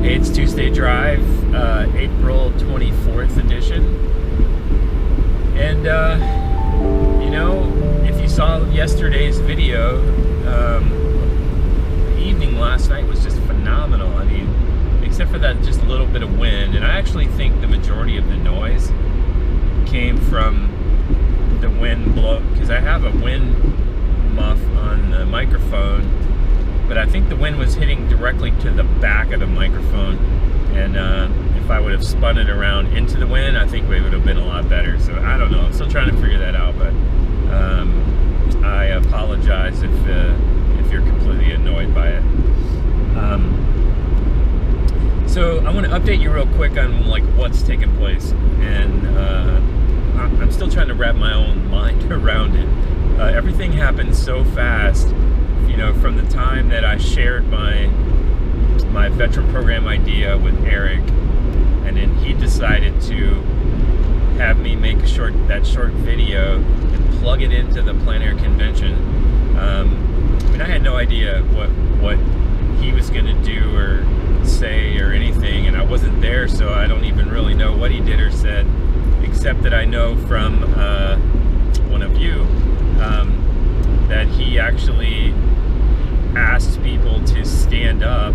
It's Tuesday Drive, April 24th edition. And, if you saw yesterday's video, the evening last night was just phenomenal. I mean, except for that just a little bit of wind. And I actually think the majority of the noise came from the wind blow, because I have a wind muff on the microphone, but I think the wind was hitting directly to the back of the microphone, and if I would have spun it around into the wind, I think it would have been a lot better. So I don't know, I'm still trying to figure that out, but I apologize if you're completely annoyed by it. So I want to update you real quick on what's taking place, and I'm still trying to wrap my own mind around it. Everything happened so fast, from the time that I shared my veteran program idea with Eric, and then he decided to have me make that short video and plug it into the Plein Air convention. I had no idea what he was going to do or say or anything, and I wasn't there, so I don't even really know what he did or said, except that I know from one of you that he actually asked people to stand up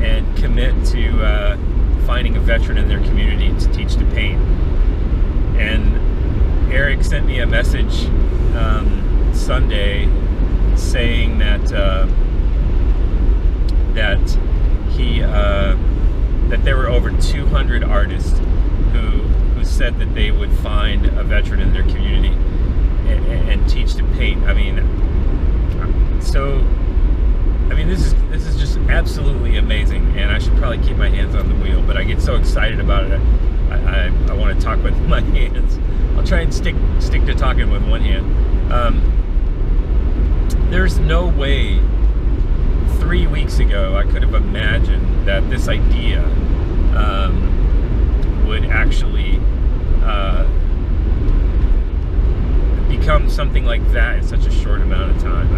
and commit to finding a veteran in their community to teach to paint. And Eric sent me a message Sunday saying that there were over 200 artists who said that they would find a veteran in their community and teach to paint. This is just absolutely amazing, and I should probably keep my hands on the wheel, but I get so excited about it. I want to talk with my hands. I'll try and stick to talking with one hand. There's no way 3 weeks ago I could have imagined that this idea would actually become something like that in such a short amount of time.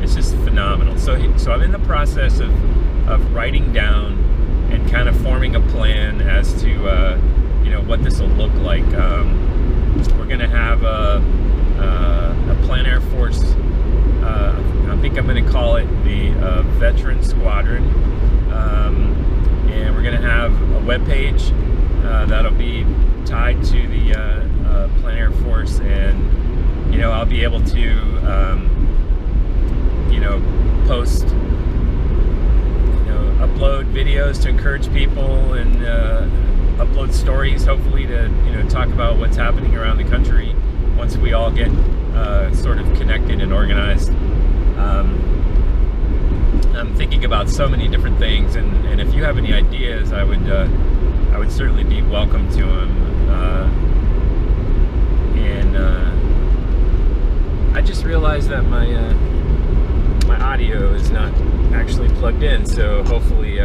It's just phenomenal. So I'm in the process of writing down and kind of forming a plan as to what this will look like. We're going to have a Plein Air Force. I think I'm going to call it the Veteran Squadron, and we're going to have a webpage that'll be tied to the Plein Air Force, and I'll be able to post, upload videos to encourage people, and upload stories, hopefully, to talk about what's happening around the country once we all get sort of connected and organized. I'm thinking about so many different things, and if you have any ideas, I would certainly be welcome to them. I just realized that my audio is not actually plugged in, so hopefully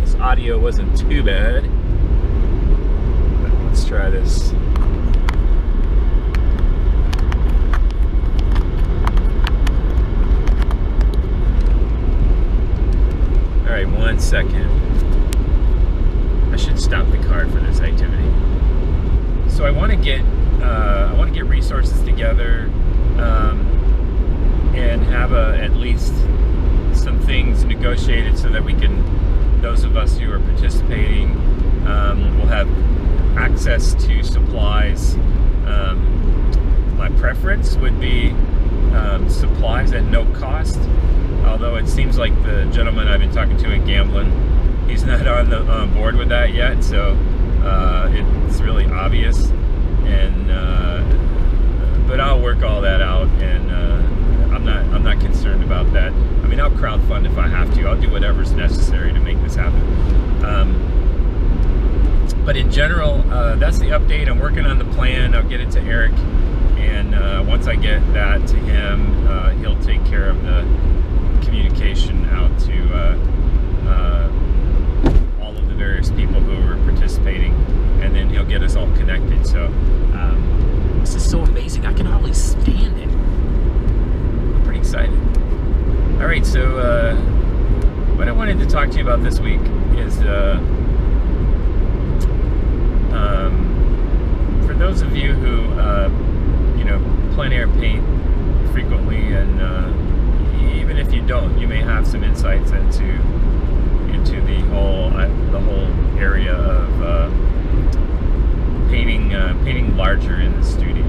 this audio wasn't too bad. Let's try this. Alright, 1 second. I should stop the car for this activity. So I want to get resources together, and have at least some things negotiated so that we can, those of us who are participating, will have access to supplies. My preference would be supplies at no cost, although it seems like the gentleman I've been talking to in Gamblin, he's not on board with that yet, so it's really obvious, and but I'll work all that out, and I'm not concerned about that. I'll crowdfund if I have to. I'll do whatever's necessary to make this happen. But in general, that's the update. I'm working on the plan. I'll get it to Eric, and once I get that to him, he'll take care of the communication out to all of the various people who are participating, and then he'll get us all connected. So this is so amazing. I can hardly stand it. I'm pretty excited. All right, so what I wanted to talk to you about this week is for those of you who plein air paint frequently, and even if you don't, you may have some insights into the whole area of painting larger in the studio.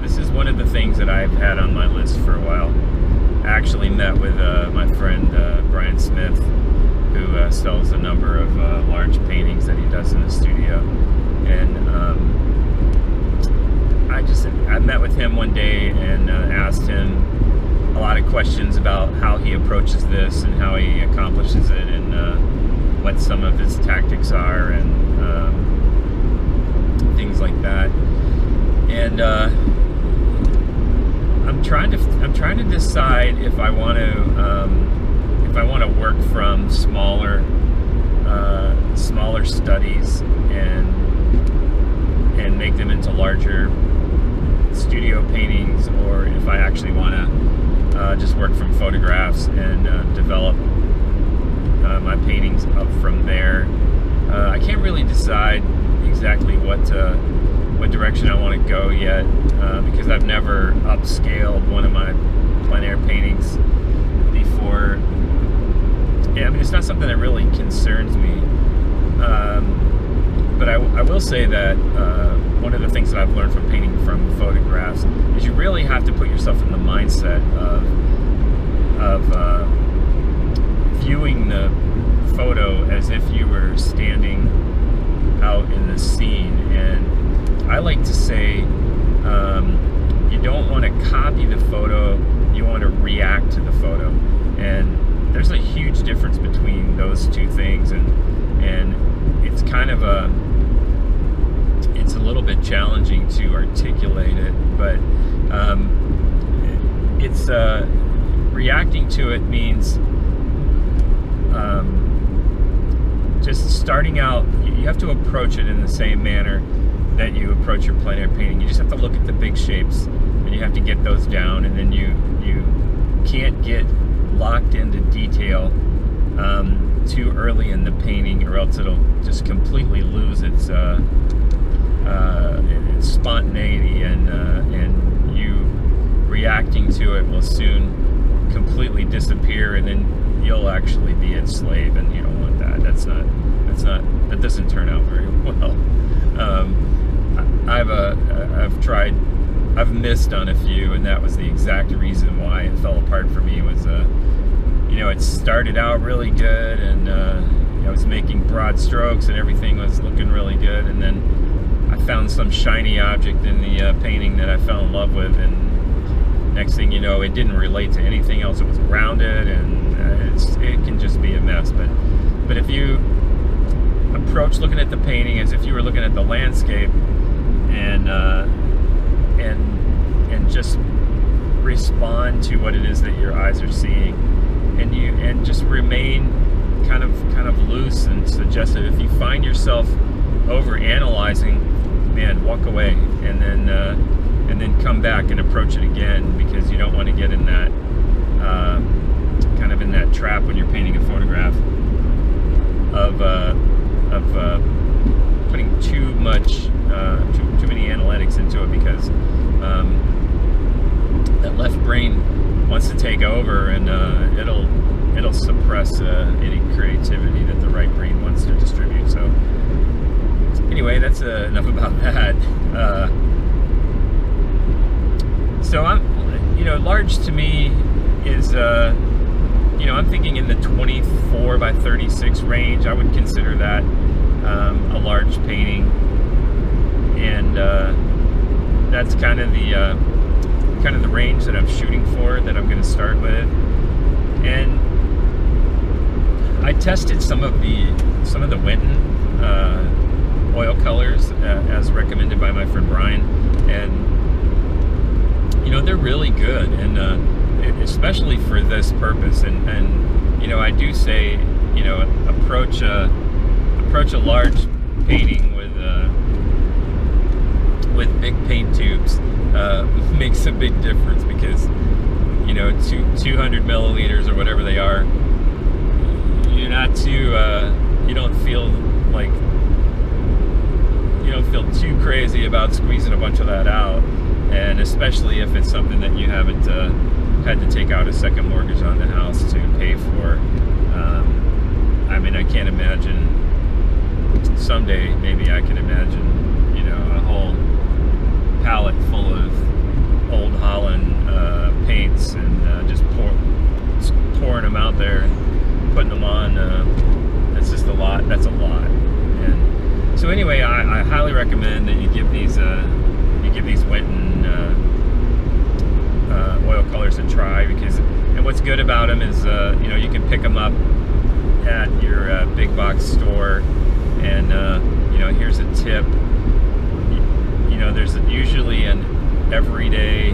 This is one of the things that I've had on my list for a while. I actually met with my friend Brian Smith, who sells a number of large paintings that he does in the studio, and I met with him one day and asked him a lot of questions about how he approaches this and how he accomplishes it, and what some of his tactics are, and things like that. And I'm trying to decide if I want to work from smaller studies and make them into larger studio paintings, or if I actually want to just work from photographs and develop my paintings up from there. I can't really decide exactly what direction I want to go yet, because I've never upscaled one of my plein air paintings before. Yeah, I mean, it's not something that really concerns me. But I will say that one of the things that I've learned from painting from photographs is you really have to put yourself in the mindset of viewing the photo as if you were standing out in the scene. And I like to say you don't want to copy the photo, you want to react to the photo. And there's a huge difference between those two things, and it's kind of it's a little bit challenging to articulate it, but it's reacting to it means just starting out. You have to approach it in the same manner that you approach your plein air painting. You just have to look at the big shapes, and you have to get those down, and then you can't get locked into detail too early in the painting, or else it'll just completely lose its spontaneity, and you reacting to it will soon completely disappear, and then you'll actually be its slave, and you don't want that. That doesn't turn out very well. I've missed on a few, and that was the exact reason why it fell apart for me. Was it started out really good, and I was making broad strokes, and everything was looking really good, and then I found some shiny object in the painting that I fell in love with, and next thing you know, it didn't relate to anything else. It was rounded, and it can just be a mess. But if you approach looking at the painting as if you were looking at the landscape, and just respond to what it is that your eyes are seeing, and just remain kind of loose and suggestive. If you find yourself over analyzing, man, walk away, and then come back and approach it again, because you don't want to get in that kind of in that trap when you're painting a photograph of putting too many analytics into it, because that left brain wants to take over, and it'll suppress any creativity that the right brain wants to distribute. So anyway, that's enough about that. So large to me is I'm thinking in the 24 by 36 range. I would consider that a large painting, and that's kind of the range that I'm shooting for, that I'm going to start with. And I tested some of the Winton oil colors as recommended by my friend Brian, and they're really good, and especially for this purpose. And I do say, approach a large painting with big paint tubes makes a big difference, because 200 milliliters or whatever they are, you don't feel like too crazy about squeezing a bunch of that out, and especially if it's something that you haven't had to take out a second mortgage on the house to pay for. I mean, I can't imagine. Someday, maybe I can imagine, a whole pallet full of Old Holland paints and just pouring them out there and putting them on. That's just a lot. That's a lot. And so anyway, I highly recommend that you give these Winton oil colors a try, and what's good about them is you can pick them up at your big box store, and here's a tip. There's usually an everyday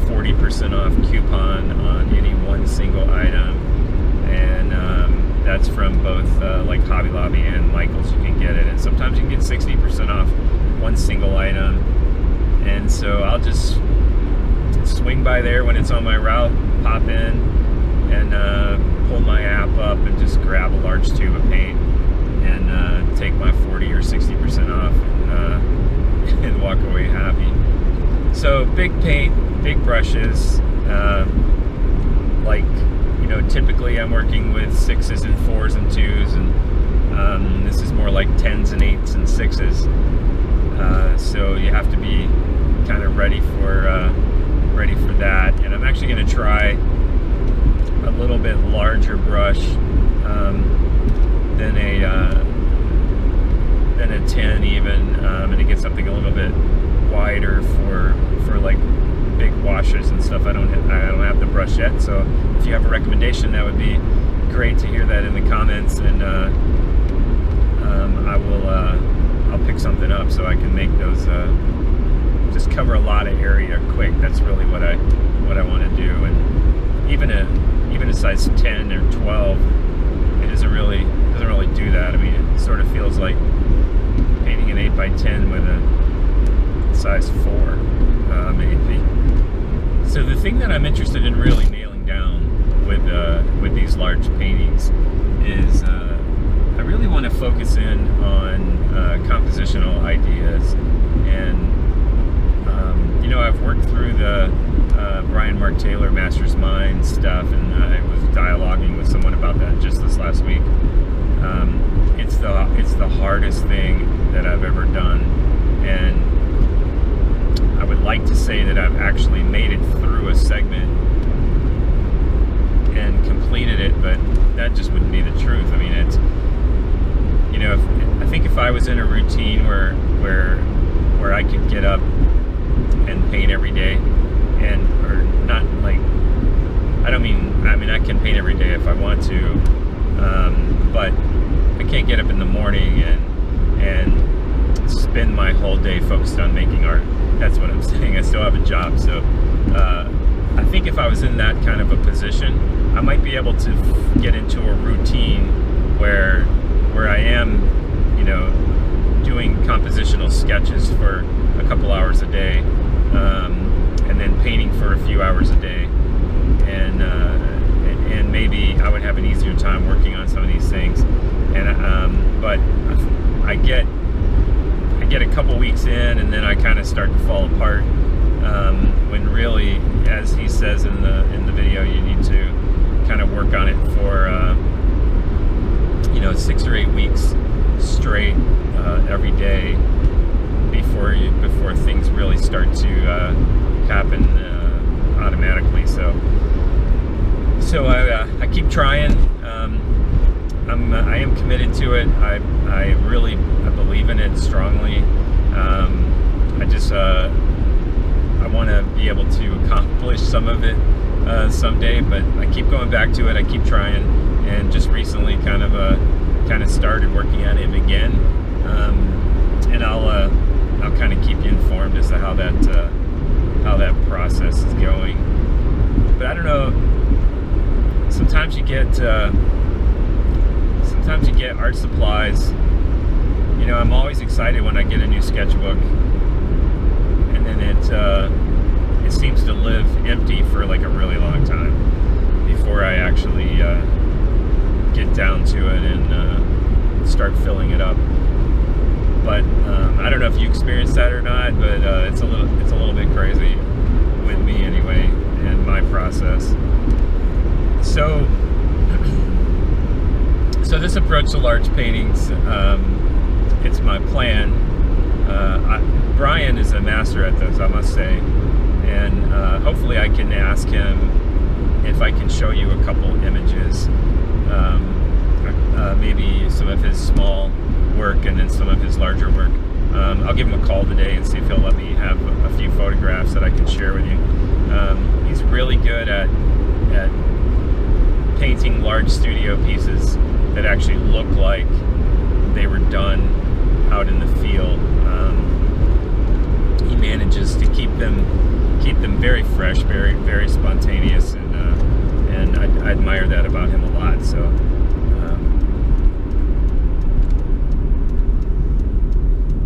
40% off coupon on any one single item, and that's from both like Hobby Lobby and Michael's. You can get it, and sometimes you can get 60% off one single item. And so I'll just swing by there when it's on my route, pop in, and pull my app up and just grab a large tube of paint and take my 40 or 60% off and walk away happy. So big paint, big brushes, typically I'm working with 6s and 4s and 2s, and this is more like 10s and 8s and 6s. So you have to be kind of ready for that. And I'm actually going to try a little bit larger brush than a 10 even, and to get something a little bit wider for like big washes and stuff. I don't have the brush yet, so if you have a recommendation, that would be great to hear that in the comments, and I'll pick something up so I can make those just cover a lot of area quick. That's really what I want to do. And even a size 10 or 12, it doesn't really do that. I mean, it sort of feels like painting an 8x10 with a size 4, maybe. So the thing that I'm interested in really nailing down with these large paintings is I really want to focus in on compositional ideas. And I've worked through the Brian Mark Taylor Master's Mind stuff, and I was dialoguing with someone about that just this last week. It's the hardest thing that I've ever done, and I would like to say that I've actually made it through a segment and completed it, but that just wouldn't be the truth. I mean, it's I think if I was in a routine where I could get up and paint every day, or not like, I mean I can paint every day if I want to, but I can't get up in the morning and spend my whole day focused on making art. That's what I'm saying. I still have a job, so I think if I was in that kind of a position, I might be able to get into a routine where I am, doing compositional sketches for a couple hours a day, and then painting for a few hours a day, and maybe I would have an easier time working on some of these things. And but I get a couple weeks in, and then I kind of start to fall apart. When really, as he says in the video, you need to kind of work on it for 6 or 8 weeks straight every day before things really start to happen automatically. So I keep trying. I am committed to it. I really believe in it strongly. I want to be able to accomplish some of it someday, but I keep going back to it. I keep trying, and just recently kind of started working on it again. And I'll kind of keep you informed as to how that process is going. But I don't know. Sometimes you get art supplies. I'm always excited when I get a new sketchbook, and then it seems to live empty for like a really long time before I actually get down to it and start filling it up. But I don't know if you experienced that or not, but it's a little bit crazy with me anyway, and my process. So this approach to large paintings, it's my plan. Brian is a master at this, I must say, and hopefully I can ask him if I can show you a couple images, maybe some of his small work and then some of his larger work. I'll give him a call today and see if he'll let me have a few photographs that I can share with you. He's really good at painting large studio pieces that actually look like they were done out in the field. He manages to keep them very fresh, very spontaneous, and I admire that about him a lot. So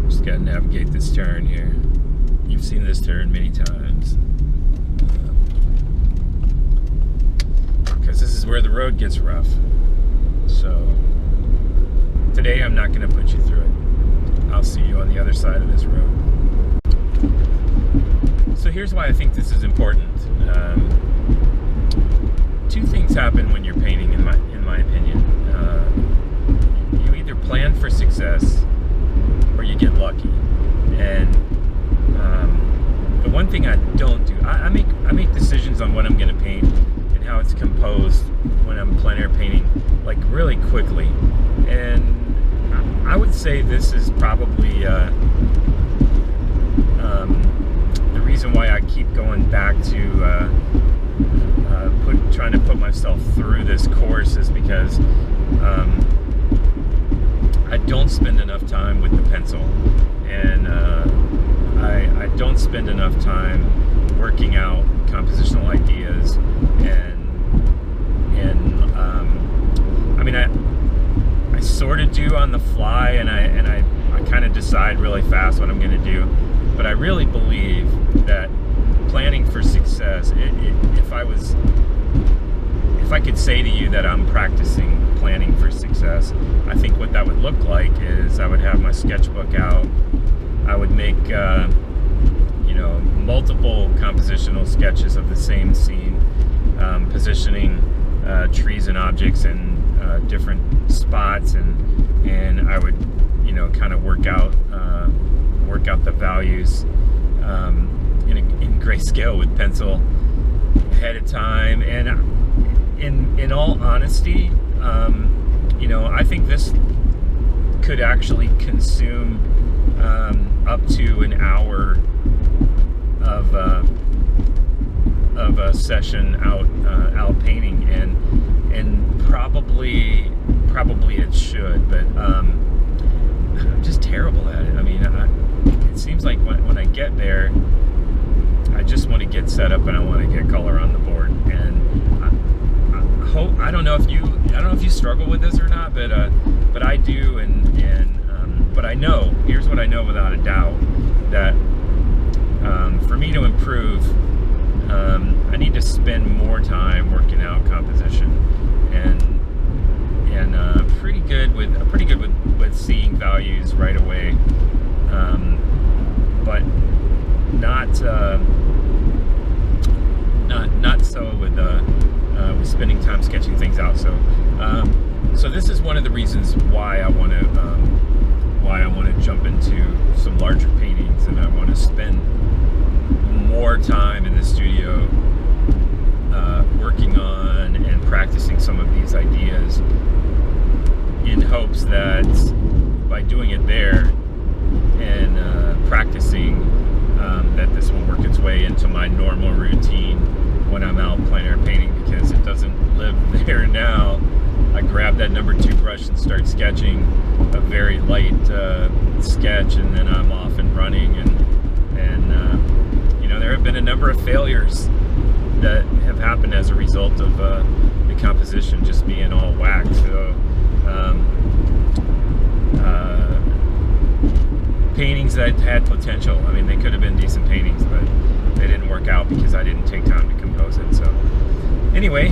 just got to navigate this turn here. You've seen this turn many times, because this is where the road gets rough. So today I'm not going to put you through it. I'll see you on the other side of this road. So here's why I think this is important. Two things happen when you're painting, in my opinion. You either plan for success or you get lucky. And the one thing I don't do, I make decisions on what I'm going to paint and how it's composed when I'm plein air painting, like really quickly. And I would say this is probably the reason why I keep going back to trying to put myself through this course is because I don't spend enough time with the pencil, and I don't spend enough time working out compositional ideas, and I mean I sort of do on the fly, and I kind of decide really fast what I'm going to do. But I really believe that planning for success, if I could say to you that I'm practicing planning for success, I think what that would look like is I would have my sketchbook out. I would make multiple compositional sketches of the same scene, positioning trees and objects in different spots, and I would kind of work out the values in grayscale with pencil ahead of time. And in all honesty, I think this could actually consume up to an hour of a session out painting, and probably it should, but I'm just terrible at it. I mean, it seems like when I get there, I just want to get set up and I want to get color on the board. And I don't know if you struggle with this or not, but I do, but I know, here's what I know without a doubt, that for me to improve, I need to spend more time working out composition, and pretty good with seeing values right away, but not so with spending time sketching things out. So this is one of the reasons why I want to jump into some larger paintings, and I want to spend more time in the studio working on and practicing some of these ideas, in hopes that by doing it there and practicing, that this will work its way into my normal routine when I'm out plein air painting, because it doesn't live there now. I grab that number 2 brush and start sketching a very light sketch, and then I'm off and running, and there have been a number of failures that have happened as a result of the composition just being all whacked. So paintings that had potential, I mean, they could have been decent paintings, but they didn't work out because I didn't take time to compose it. So anyway,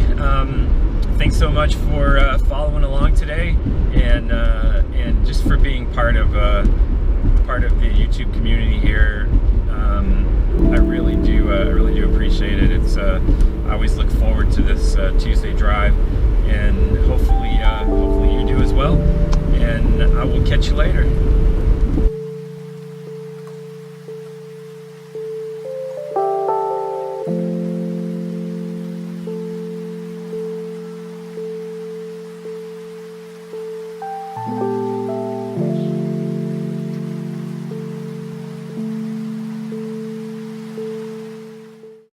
thanks so much for following along today, and just for being part of the YouTube community here. I really do appreciate it. It's I always look forward to this Tuesday drive, and hopefully you do as well. And I will catch you later.